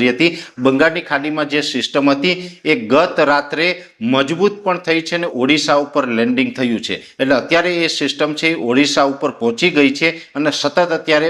હતી। બંગાળની ખાડીમાં જે સિસ્ટમ હતી એ ગત રાત્રે મજબૂત પણ થઈ છે અને ઓડિશા ઉપર લેન્ડિંગ થયું છે। એટલે અત્યારે એ સિસ્ટમ છે એ ઓડિશા ઉપર પહોંચી ગઈ છે અને સતત અત્યારે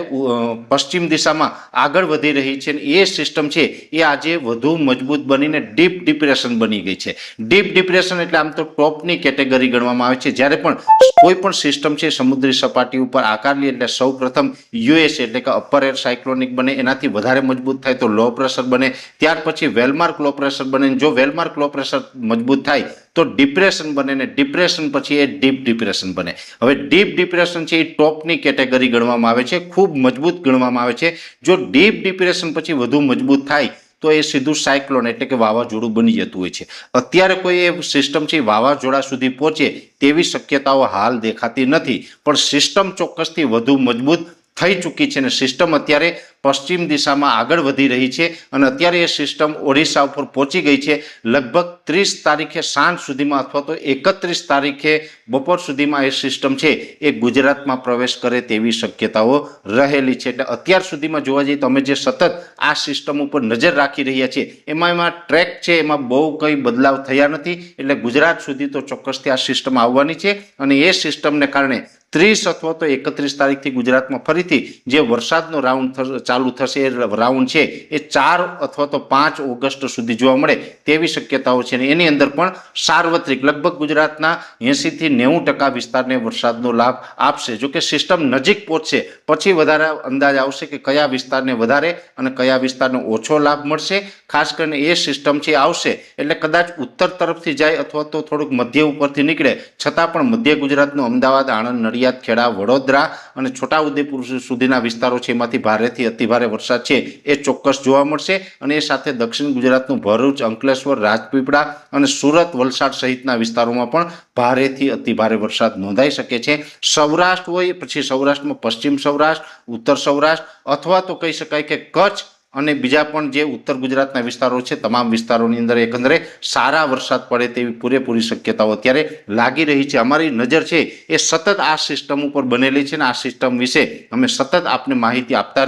પશ્ચિમ દિશામાં આગળ વધી રહી છે। એ સિસ્ટમ છે એ આજે વધુ મજબૂત બનીને ડીપ ડિપ્રેશન બની ગઈ છે। ડીપ ડિપ્રેશન એટલે આમ તો ટોપની કેટેગરી ગણવામાં આવે છે। જ્યારે પણ કોઈ પણ સિસ્ટમ છે સમુદ્રી સપાટી ઉપર આકાર લે એટલે સૌ પ્રથમ યુએસ એટલે કે અપર એર સાયક્લોનિક બને, એનાથી વધારે મજબૂત થાય તો લો પ્રેશર બને, ત્યાર પછી વેલમાર્ક લો પ્રેશર બને। જો વેલમાર્ક લો પ્રેશર મજબૂત થાય તો ડિપ્રેશન બને ને ડિપ્રેશન પછી એ ડીપ ડિપ્રેશન બને। હવે ડીપ ડિપ્રેશન છે એ ટોપની કેટેગરી ગણવામાં આવે છે, ખૂબ મજબૂત ગણવામાં આવે છે। જો ડીપ ડિપ્રેશન પછી વધુ મજબૂત થાય તો એ સીધું સાયક્લોન એટલે કે વાવાઝોડું બની જતું હોય છે। અત્યારે કોઈ એ સિસ્ટમ છે વાવાઝોડા સુધી પહોંચે તેવી શક્યતાઓ હાલ દેખાતી નથી, પણ સિસ્ટમ ચોક્કસથી વધુ મજબૂત થઈ ચૂકી છે અને સિસ્ટમ અત્યારે પશ્ચિમ દિશામાં આગળ વધી રહી છે અને અત્યારે એ સિસ્ટમ ઓડિશા ઉપર પહોંચી ગઈ છે। લગભગ 30 તારીખે સાંજ સુધીમાં અથવા તો 31 તારીખે બપોર સુધીમાં એ સિસ્ટમ છે એ ગુજરાતમાં પ્રવેશ કરે તેવી શક્યતાઓ રહેલી છે। એટલે અત્યાર સુધીમાં જોવા જઈએ તો અમે જે સતત આ સિસ્ટમ ઉપર નજર રાખી રહ્યા છીએ એમાં ટ્રેક છે એમાં બહુ કંઈ બદલાવ થયા નથી। એટલે ગુજરાત સુધી તો ચોક્કસથી આ સિસ્ટમ આવવાની છે અને એ સિસ્ટમને કારણે 30 અથવા તો 31 તારીખથી ગુજરાતમાં ફરીથી જે વરસાદનો રાઉન્ડ ચાલુ થશે એ રાઉન્ડ છે એ 4 અથવા તો 5 ઓગસ્ટ સુધી જોવા મળે તેવી શક્યતાઓ છે। એની અંદર પણ સાર્વત્રિક લગભગ ગુજરાતના 80 થી 90% વિસ્તારને વરસાદનો લાભ આપશે। જો કે સિસ્ટમ નજીક પહોંચશે પછી વધારે અંદાજ આવશે કે કયા વિસ્તારને વધારે અને કયા વિસ્તારને ઓછો લાભ મળશે। ખાસ કરીને એ સિસ્ટમ છે આવશે એટલે કદાચ ઉત્તર તરફથી જાય અથવા તો થોડુંક મધ્ય ઉપરથી નીકળે છતાં પણ મધ્ય ગુજરાતનું અમદાવાદ, આણંદ, નડિયાદ, ખેડા, વડોદરા અને છોટાઉદેપુર સુધીના વિસ્તારો છે એમાંથી ભારેથી અતિભારે વરસાદ છે એ ચોક્કસ જોવા મળશે અને એ સાથે દક્ષિણ ગુજરાતનું ભરૂચ, અંકલેશ્વર, રાજપીપળા અને સુરત, વલસાડ સહિતના વિસ્તારોમાં પણ ભારેથી અતિભારે વરસાદ નોંધાઈ શકે છે। સૌરાષ્ટ્ર હોય પછી સૌરાષ્ટ્રમાં પશ્ચિમ સૌરાષ્ટ્ર, ઉત્તર સૌરાષ્ટ્ર અથવા તો કહી શકાય કે કચ્છ અને બીજા પણ જે ઉત્તર ગુજરાતના વિસ્તારો છે તમામ વિસ્તારોની અંદર એકંદરે સારા વરસાદ પડે તેવી પૂરેપૂરી શક્યતાઓ અત્યારે લાગી રહી છે। અમારી નજર છે એ સતત આ સિસ્ટમ ઉપર બનેલી છે અને આ સિસ્ટમ વિશે અમે સતત આપને માહિતી આપતા